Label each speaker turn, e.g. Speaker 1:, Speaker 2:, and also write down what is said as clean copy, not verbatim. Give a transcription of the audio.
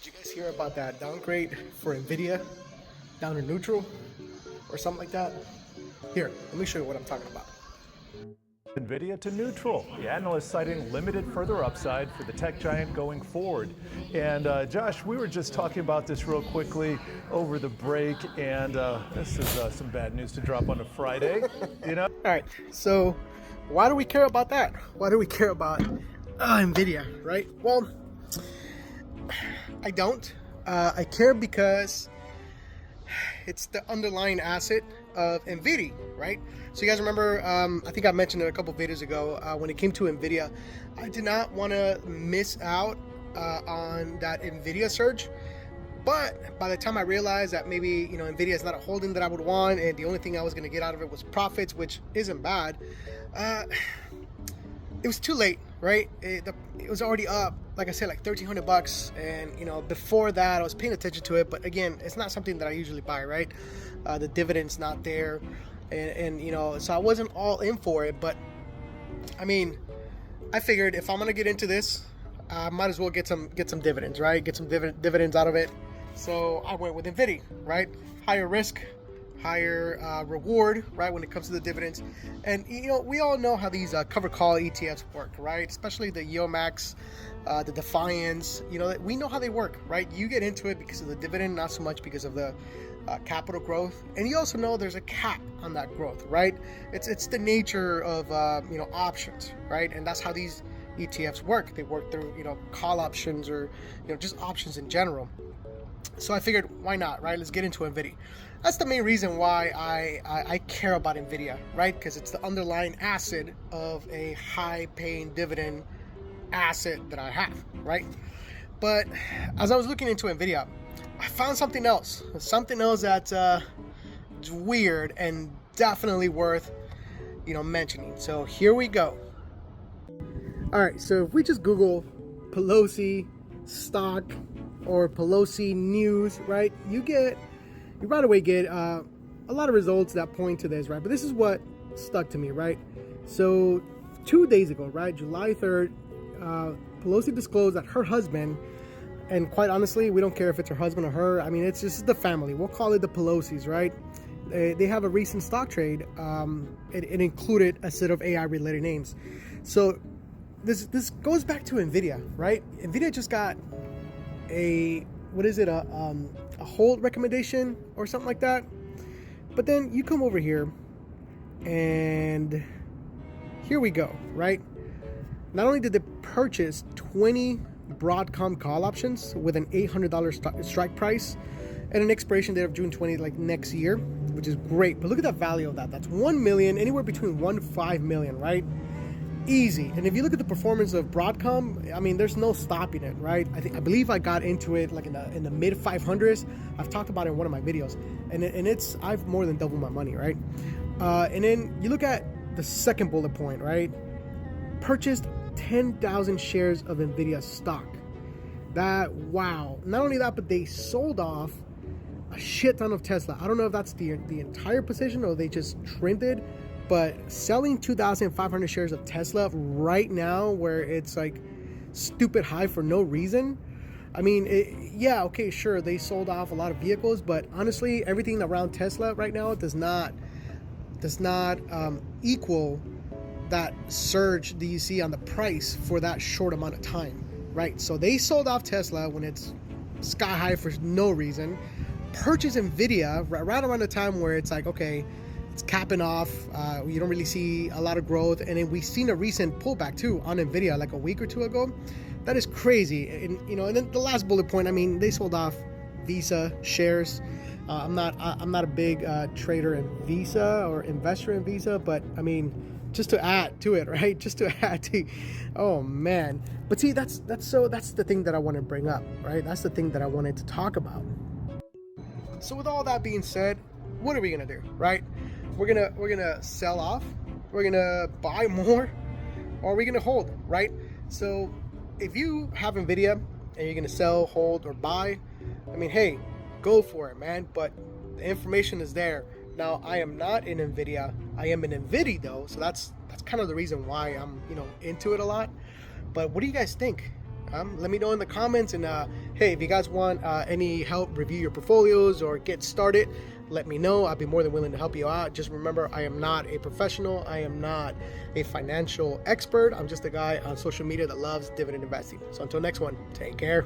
Speaker 1: Did you guys hear about that downgrade for NVIDIA? Down to neutral or something like that? Here, let me show you what I'm talking about.
Speaker 2: NVIDIA to neutral. The analyst citing limited further upside for the tech giant going forward. And Josh, we were just talking about this real quickly over the break, and this is some bad news to drop on a Friday, you know?
Speaker 1: All right, so why do we care about that? Why do we care about NVIDIA, right? Well, I don't. I care because it's the underlying asset of NVIDIA, right? So you guys remember, I think I mentioned it a couple videos ago, when it came to NVIDIA, I did not want to miss out on that NVIDIA surge. But by the time I realized that maybe, NVIDIA is not a holding that I would want, and the only thing I was going to get out of it was profits, which isn't bad, it was too late, right? It was already up, like I said, like $1,300, and before that I was paying attention to it, but again, it's not something that I usually buy, right? The dividend's not there, and so I wasn't all in for it. But I mean, I figured if I'm gonna get into this, I might as well get some dividends, right? Get some dividends out of it. So I went with NVIDIA, right? Higher risk, higher reward, right, when it comes to the dividends. And we all know how these cover call ETFs work, right? Especially the YOMAX, the Defiance, we know how they work, right? You get into it because of the dividend, not so much because of the capital growth. And you also know there's a cap on that growth, right? It's the nature of options, right? And that's how these ETFs work. They work through call options, or just options in general. So I figured, why not, right? Let's get into NVIDIA. That's the main reason why I care about NVIDIA, right? Because it's the underlying asset of a high-paying dividend asset that I have, right? But as I was looking into NVIDIA, I found something else that's weird and definitely worth mentioning. So here we go. All right, so if we just Google Pelosi stock or Pelosi news, right, you right away get a lot of results that point to this, right? But this is what stuck to me, right? So 2 days ago, right, July 3rd, Pelosi disclosed that her husband, and quite honestly, we don't care if it's her husband or her. I mean, it's just the family. We'll call it the Pelosis, right? They have a recent stock trade. It included a set of AI-related names. So this goes back to NVIDIA, right? NVIDIA just got a hold recommendation or something like that. But then you come over here, and here we go, right? Not only did they purchase 20 Broadcom call options with an $800 strike price and an expiration date of June 20, like next year, which is great. But look at the value of that. That's 1 million, anywhere between 1 to 5 million, right? Easy. And if you look at the performance of Broadcom, I mean, there's no stopping it, right? I believe I got into it like in the mid 500s. I've talked about it in one of my videos, and I've more than doubled my money, right? And then you look at the second bullet point, right? Purchased 10,000 shares of NVIDIA stock. Wow. Not only that, but they sold off a shit ton of Tesla. I don't know if that's the entire position or they just trimmed it, but selling 2,500 shares of Tesla right now, where it's like stupid high for no reason. I mean, yeah, okay, sure, they sold off a lot of vehicles, but honestly, everything around Tesla right now does not equal that surge that you see on the price for that short amount of time, right? So they sold off Tesla when it's sky high for no reason, purchased NVIDIA right around the time where it's like, okay, it's capping off, you don't really see a lot of growth, and then we've seen a recent pullback too on NVIDIA like a week or two ago. That is crazy. And and then the last bullet point, I mean, they sold off Visa shares. I'm not a big trader in Visa or investor in Visa, but I mean, just to add to it, right? Just to add to, oh man. But see, that's the thing that I want to bring up, right? That's the thing that I wanted to talk about. So with all that being said, what are we gonna do, right? We're gonna sell off, we're gonna buy more, or are we gonna hold, right? So if you have NVIDIA and you're gonna sell, hold, or buy, I mean, hey, go for it, man. But the information is there. Now, I am not in NVIDIA. I am in NVIDIA though, so that's kind of the reason why I'm into it a lot. But what do you guys think? let me know in the comments. And hey, if you guys want any help review your portfolios or get started, let me know. I'll be more than willing to help you out. Just remember, I am not a professional. I am not a financial expert. I'm just a guy on social media that loves dividend investing. So until next one, take care.